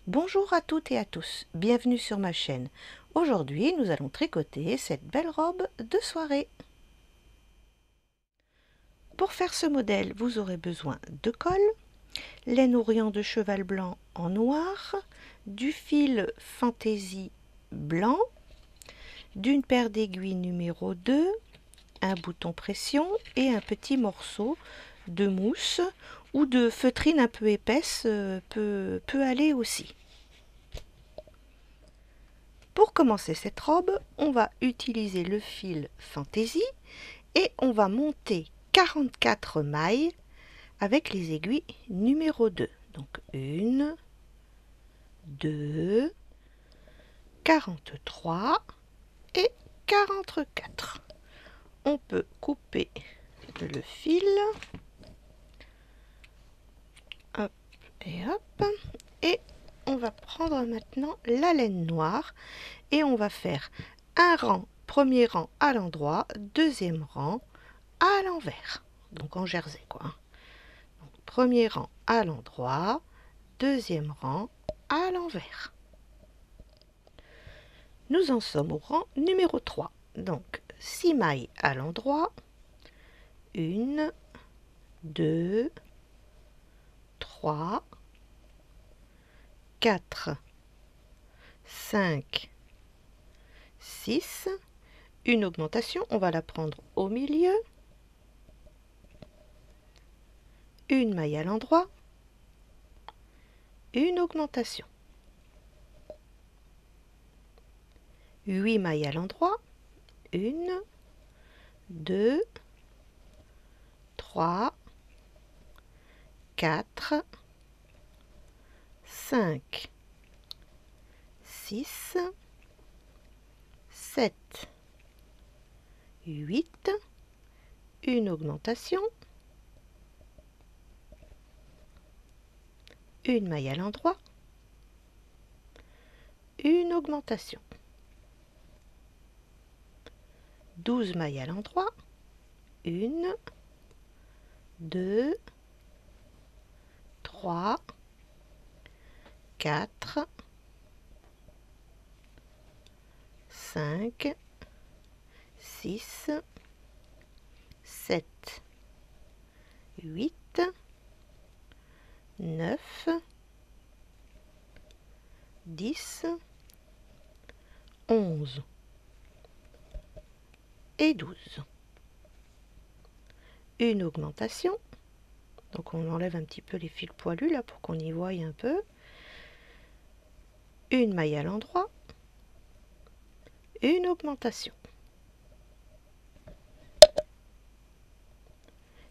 Bonjour à toutes et à tous, bienvenue sur ma chaîne. Aujourd'hui, nous allons tricoter cette belle robe de soirée. Pour faire ce modèle, vous aurez besoin de colle, laine Orient de cheval blanc en noir, du fil fantaisie blanc, d'une paire d'aiguilles numéro 2, un bouton pression et un petit morceau de mousse ou de feutrine un peu épaisse peut aller aussi. Pour commencer cette robe, on va utiliser le fil fantaisie et on va monter 44 mailles avec les aiguilles numéro 2. Donc 1, 2, 43 et 44. On peut couper le fil. Hop et hop. Et on va prendre maintenant la laine noire et on va faire un rang, premier rang à l'endroit, deuxième rang à l'envers, donc en jersey quoi. Donc, premier rang à l'endroit, deuxième rang à l'envers. Nous en sommes au rang numéro 3, donc 6 mailles à l'endroit, 1, 2, 3, 4, 5, 6, une augmentation, on va la prendre au milieu, une maille à l'endroit, une augmentation, 8 mailles à l'endroit, 1, 2, 3, 4, 5, 6, 7, 8, une augmentation, une maille à l'endroit, une augmentation, 12 mailles à l'endroit, 1, 2, 3, 4, 5, 6, 7, 8, 9, 10, 11 et 12. Une augmentation, donc on enlève un petit peu les fils poilus là pour qu'on y voie un peu. Une maille à l'endroit, une augmentation.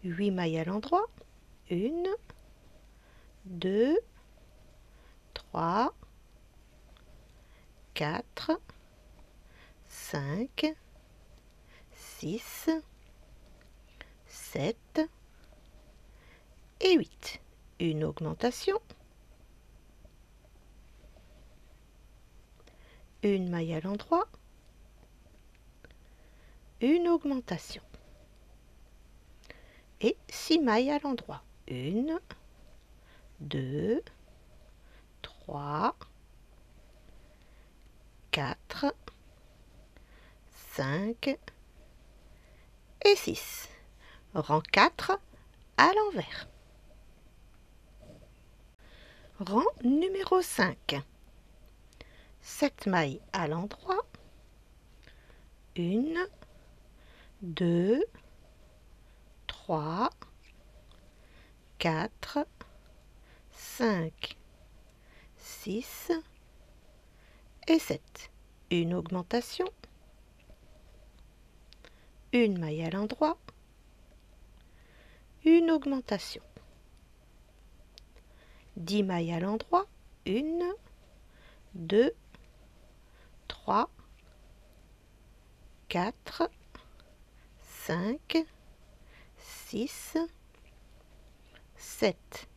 8 mailles à l'endroit, 1, 2, 3, 4, 5, 6, 7 et 8. Une augmentation, une maille à l'endroit, une augmentation et 6 mailles à l'endroit. 1, 2, 3, 4, 5 et 6. Rang 4 à l'envers. Rang numéro 5. 7 mailles à l'endroit. 1, 2, 3, 4, 5, 6 et 7. Une augmentation, une maille à l'endroit, une augmentation, 10 mailles à l'endroit, 1, 2, 3, 4, 5, 6, 7,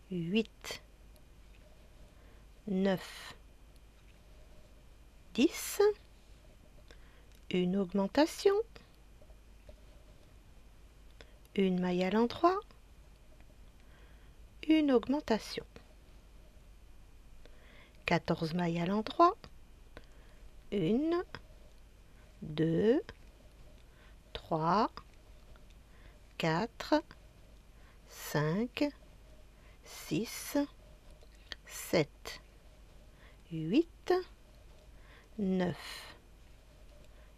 8, 9, 10, une augmentation, une maille à l'endroit, une augmentation, 14 mailles à l'endroit. 1, 2, 3, 4, 5, 6, 7, 8, 9,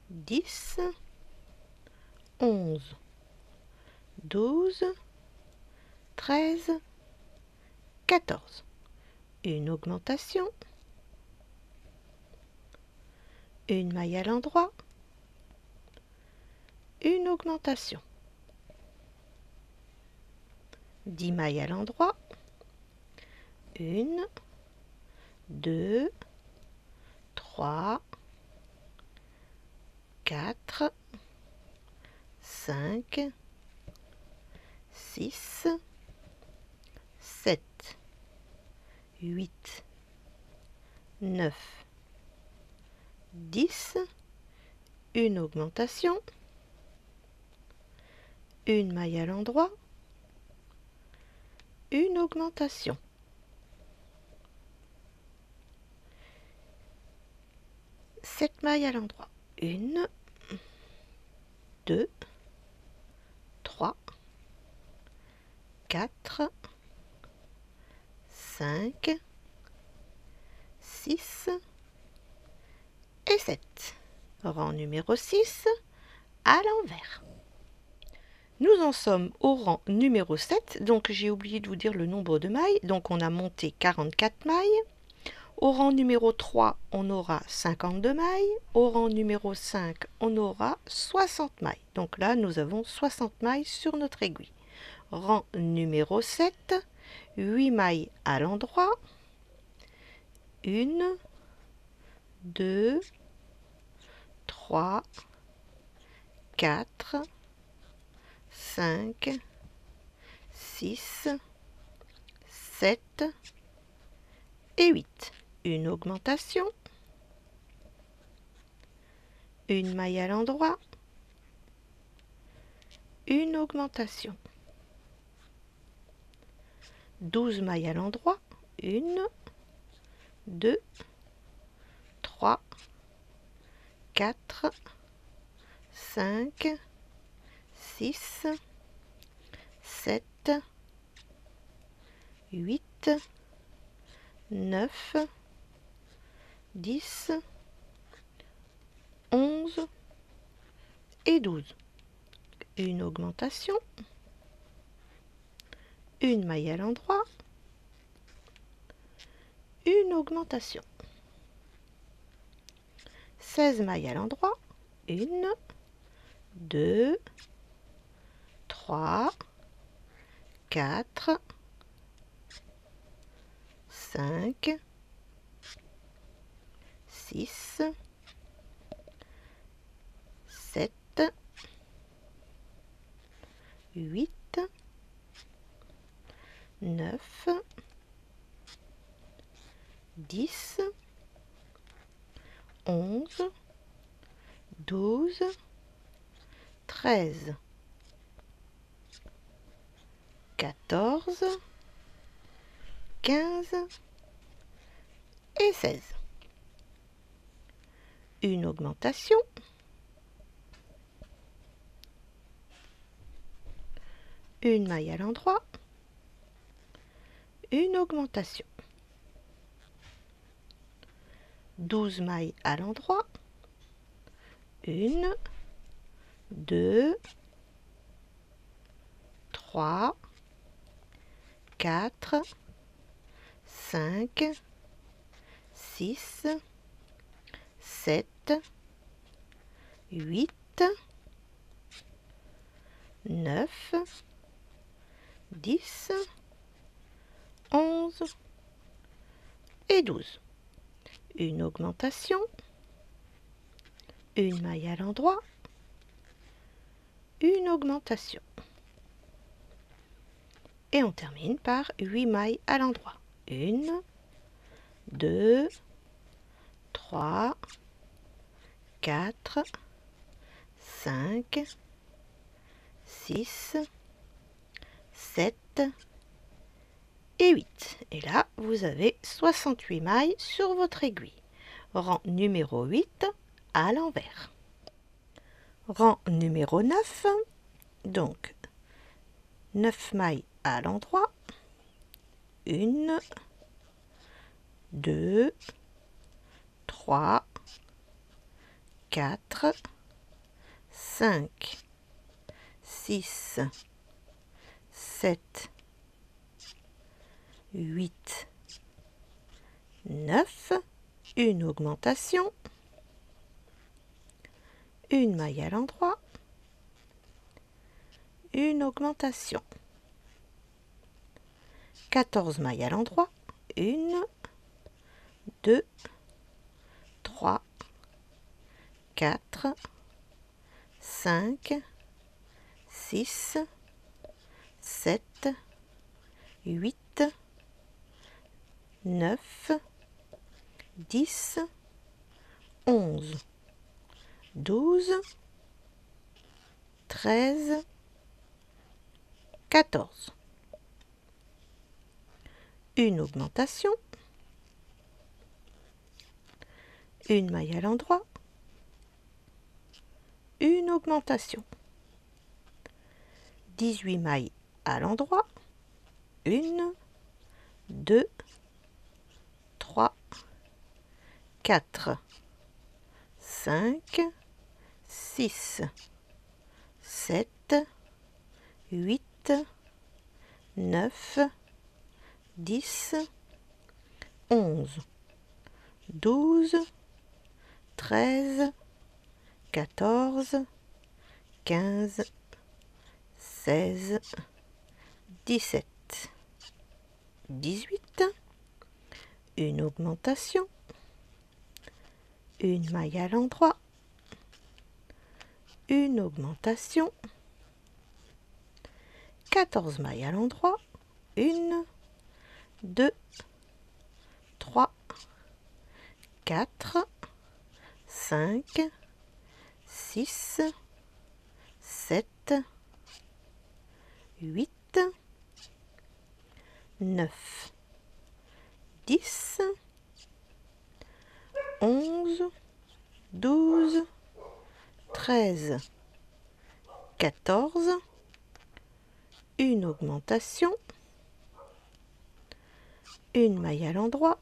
10, 11, 12, 13, 14. Une augmentation. Une maille à l'endroit. Une augmentation. 10 mailles à l'endroit. 1, 2, 3, 4, 5, 6, 7, 8, 9, 10, une augmentation, une maille à l'endroit, une augmentation. 7 mailles à l'endroit. 1, 2, 3, 4, 5, 6 et 7. Rang numéro 6 à l'envers. Nous en sommes au rang numéro 7, donc j'ai oublié de vous dire le nombre de mailles. Donc on a monté 44 mailles. Au rang numéro 3, on aura 52 mailles. Au rang numéro 5, on aura 60 mailles. Donc là, nous avons 60 mailles sur notre aiguille. Rang numéro 7, 8 mailles à l'endroit. 1, 2, 3, 4, 5, 6, 7 et 8. Une augmentation. Une maille à l'endroit. Une augmentation. 12 mailles à l'endroit. 1, 2, 3, 4, 5, 6, 7, 8, 9, 10, 11 et 12. Une augmentation. Une maille à l'endroit. Une augmentation. 16 mailles à l'endroit. 1, 2, 3, 4, 5, 6, 7, 8, 9, 10, 11, 12, 13, 14, 15 et 16. Une augmentation. Une maille à l'endroit. Une augmentation. 12 mailles à l'endroit. 1, 2, 3, 4, 5, 6, 7, 8, 9, 10, 11 et 12. Une augmentation. Une maille à l'endroit. Une augmentation. Et on termine par 8 mailles à l'endroit. 1, 2, 3, 4, 5, 6, 7 et 8. Et là, vous avez 68 mailles sur votre aiguille. Rang numéro 8 à l'envers. Rang numéro 9, donc 9 mailles à l'endroit. 1, 2, 3, 4, 5, 6, 7, 8, 9, une augmentation, une maille à l'endroit, une augmentation, 14 mailles à l'endroit, 1, 2, 3, 4, 5, 6, 7, 8, 9, 10, 11, 12, 13, 14. Une augmentation, une maille à l'endroit, une augmentation, 18 mailles à l'endroit, 1, 2, 3, 4, 5, 6, 7, 8, 9, 10, 11, 12, 13, 14, 15, 16, 17, 18, une augmentation, une maille à l'endroit, une augmentation, 14 mailles à l'endroit, 1, 2, 3, 4, 5, 6, 7, 8, 9, 10, 11, 12, 13, 14, une augmentation, une maille à l'endroit,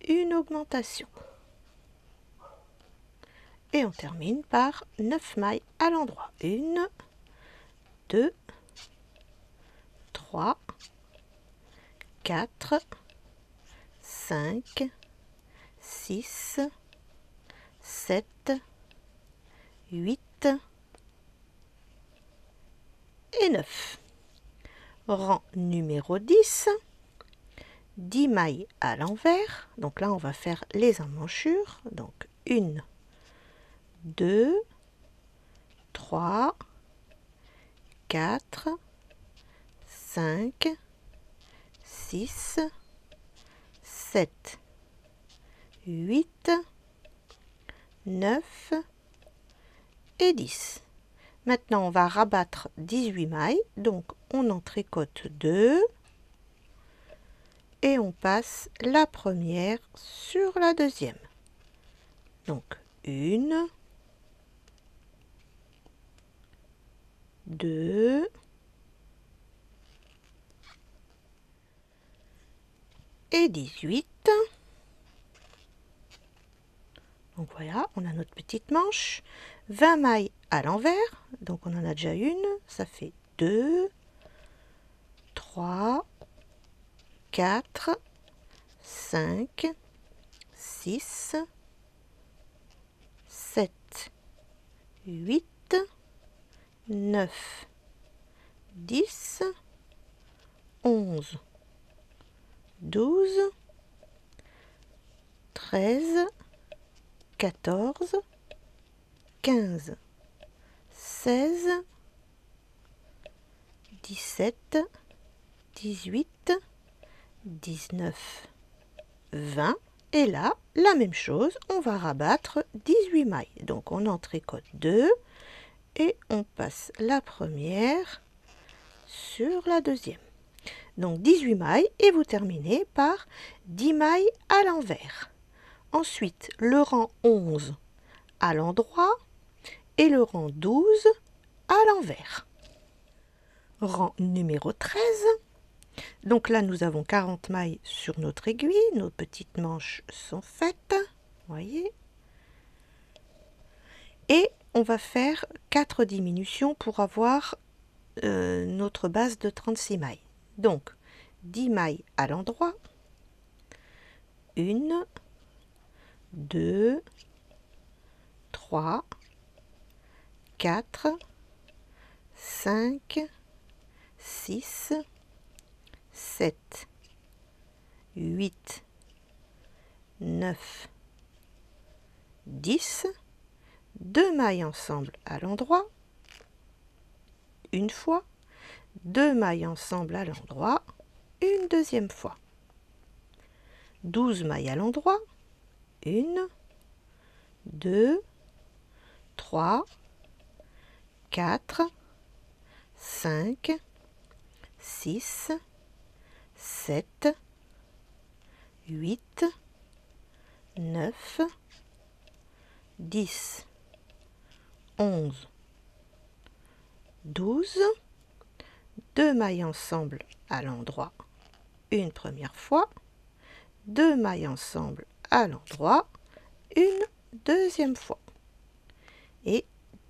une augmentation. Et on termine par 9 mailles à l'endroit. 1, 2, 3, 4, 5, 6, 7, 8 et 9. Rang numéro 10, 10 mailles à l'envers. Donc là, on va faire les emmanchures. Donc 1, 2, 3, 4, 5, 6, 7, 8, 9 et 10. Maintenant, on va rabattre 18 mailles. Donc, on en tricote 2 et on passe la première sur la deuxième. Donc, 1, 2 et 18. Donc voilà, on a notre petite manche. 20 mailles à l'envers. Donc on en a déjà une. Ça fait 2, 3, 4, 5, 6, 7, 8, 9, 10, 11, 12, 13, 14, 15, 16, 17, 18, 19, 20. Et là, la même chose, on va rabattre 18 mailles. Donc on en tricote 2 et on passe la première sur la deuxième. Donc 18 mailles et vous terminez par 10 mailles à l'envers. Ensuite, le rang 11 à l'endroit et le rang 12 à l'envers. Rang numéro 13. Donc là, nous avons 40 mailles sur notre aiguille. Nos petites manches sont faites. Voyez. Et on va faire 4 diminutions pour avoir notre base de 36 mailles. Donc, 10 mailles à l'endroit. 1, 2, 3, 4, 5, 6, 7, 8, 9, 10, 2 mailles ensemble à l'endroit, une fois, 2 mailles ensemble à l'endroit, une deuxième fois, 12 mailles à l'endroit, 1, 2, 3, 4, 5, 6, 7, 8, 9, 10, 11, 12, 2 mailles ensemble à l'endroit une première fois, 2 mailles ensemble à l'endroit une deuxième fois et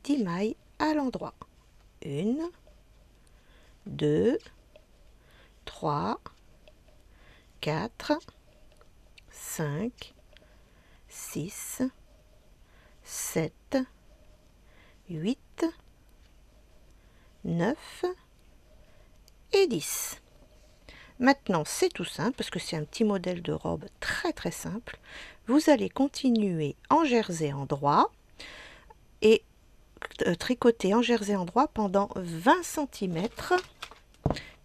10 mailles à l'endroit. 1, 2, 3, 4, 5, 6, 7, 8, 9 et 10. Maintenant, c'est tout simple parce que c'est un petit modèle de robe très simple. Vous allez continuer en jersey endroit et tricoter en jersey endroit pendant 20 cm.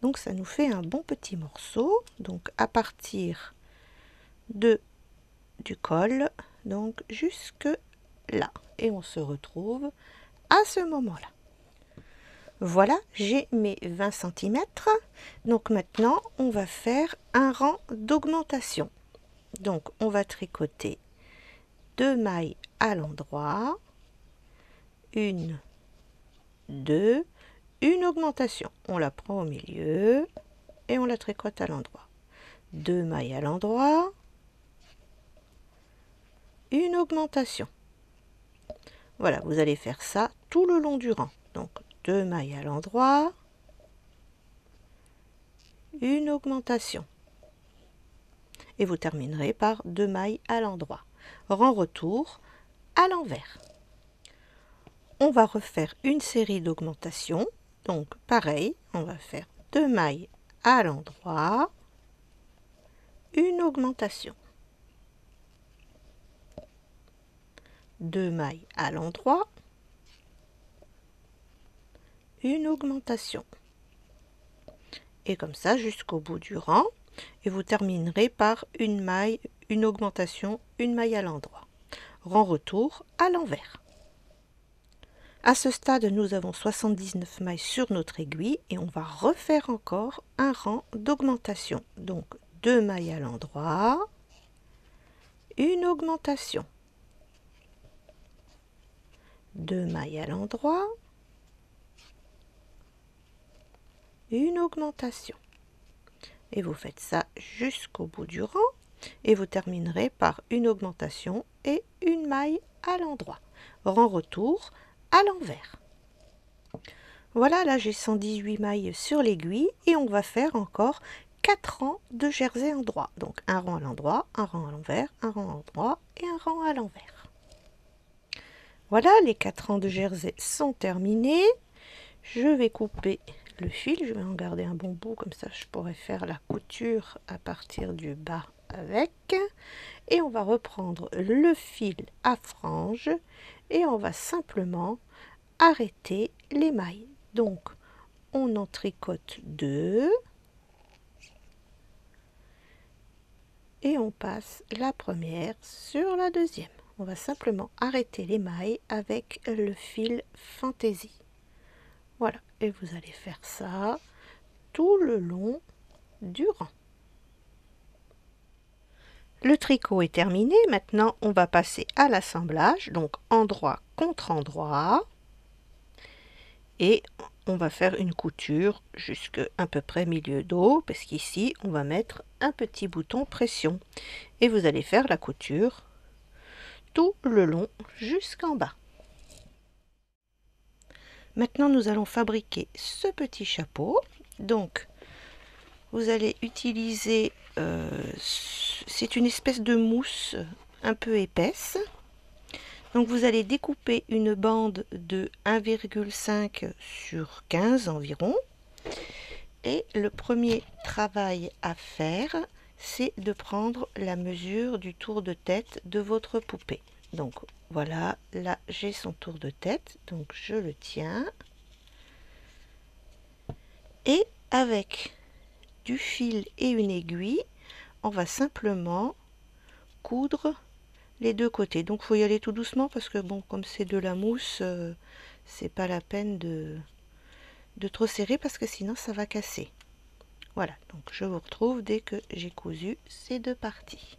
Donc ça nous fait un bon petit morceau. Donc à partir du col, donc jusque là. Et on se retrouve à ce moment-là. Voilà, j'ai mes 20 cm. Donc maintenant, on va faire un rang d'augmentation. Donc on va tricoter 2 mailles à l'endroit, 1, 2, une augmentation. On la prend au milieu et on la tricote à l'endroit. 2 mailles à l'endroit, une augmentation. Voilà, vous allez faire ça tout le long du rang. Donc 2 mailles à l'endroit, une augmentation. Et vous terminerez par 2 mailles à l'endroit. Rang retour à l'envers. On va refaire une série d'augmentations. Donc pareil, on va faire 2 mailles à l'endroit, une augmentation. 2 mailles à l'endroit, une augmentation. Et comme ça jusqu'au bout du rang. Et vous terminerez par une maille, une augmentation, une maille à l'endroit. Rang retour à l'envers. À ce stade, nous avons 79 mailles sur notre aiguille et on va refaire encore un rang d'augmentation. Donc 2 mailles à l'endroit, une augmentation. 2 mailles à l'endroit, une augmentation. Et vous faites ça jusqu'au bout du rang et vous terminerez par une augmentation et une maille à l'endroit. Rang retour à l'envers. Voilà, là j'ai 118 mailles sur l'aiguille et on va faire encore 4 rangs de jersey endroit. Donc un rang à l'endroit, un rang à l'envers, un rang à l'endroit et un rang à l'envers. Voilà, les 4 rangs de jersey sont terminés. Je vais couper le fil, je vais en garder un bon bout, comme ça je pourrai faire la couture à partir du bas avec. Et on va reprendre le fil à franges et on va simplement arrêter les mailles. Donc on en tricote 2 et on passe la première sur la deuxième. On va simplement arrêter les mailles avec le fil fantaisie. Voilà, et vous allez faire ça tout le long du rang. Le tricot est terminé, maintenant on va passer à l'assemblage, donc endroit contre endroit, et on va faire une couture jusqu'à à peu près milieu dos, parce qu'ici on va mettre un petit bouton pression, et vous allez faire la couture tout le long jusqu'en bas. Maintenant nous allons fabriquer ce petit chapeau, donc vous allez utiliser, c'est une espèce de mousse un peu épaisse. Donc vous allez découper une bande de 1,5 sur 15 environ. Et le premier travail à faire, c'est de prendre la mesure du tour de tête de votre poupée. Donc voilà, là j'ai son tour de tête, donc je le tiens. Et avec du fil et une aiguille, on va simplement coudre les deux côtés. Donc il faut y aller tout doucement parce que bon, comme c'est de la mousse, c'est pas la peine de trop serrer parce que sinon ça va casser. Voilà, donc je vous retrouve dès que j'ai cousu ces deux parties.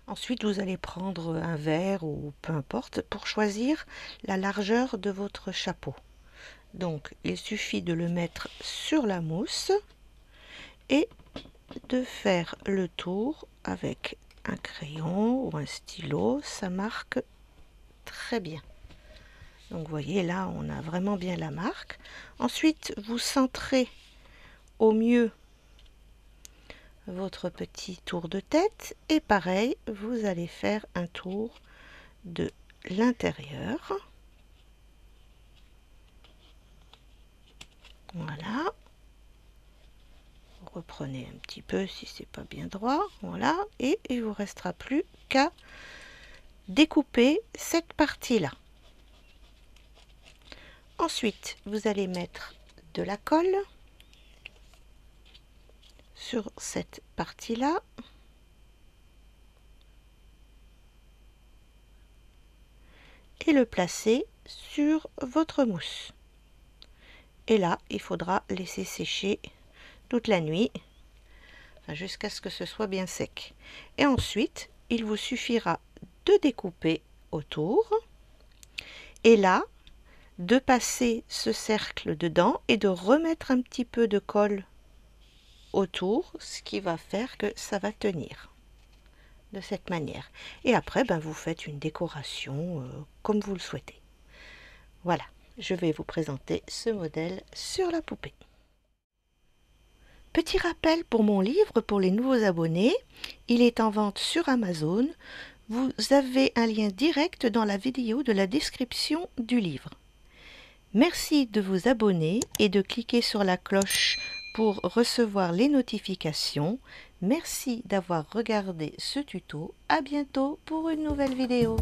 Ensuite, vous allez prendre un verre ou peu importe pour choisir la largeur de votre chapeau. Donc il suffit de le mettre sur la mousse et de faire le tour avec un crayon ou un stylo, ça marque très bien. Donc vous voyez là on a vraiment bien la marque. Ensuite vous centrez au mieux votre petit tour de tête et pareil vous allez faire un tour de l'intérieur. Voilà. Reprenez un petit peu si c'est pas bien droit, voilà, et il vous restera plus qu'à découper cette partie là. Ensuite vous allez mettre de la colle sur cette partie là et le placer sur votre mousse. Et là il faudra laisser sécher toute la nuit, jusqu'à ce que ce soit bien sec. Et ensuite, il vous suffira de découper autour et là, de passer ce cercle dedans et de remettre un petit peu de colle autour, ce qui va faire que ça va tenir de cette manière. Et après, ben, vous faites une décoration comme vous le souhaitez. Voilà, je vais vous présenter ce modèle sur la poupée. Petit rappel pour mon livre pour les nouveaux abonnés, il est en vente sur Amazon. Vous avez un lien direct dans la vidéo de la description du livre. Merci de vous abonner et de cliquer sur la cloche pour recevoir les notifications. Merci d'avoir regardé ce tuto. À bientôt pour une nouvelle vidéo.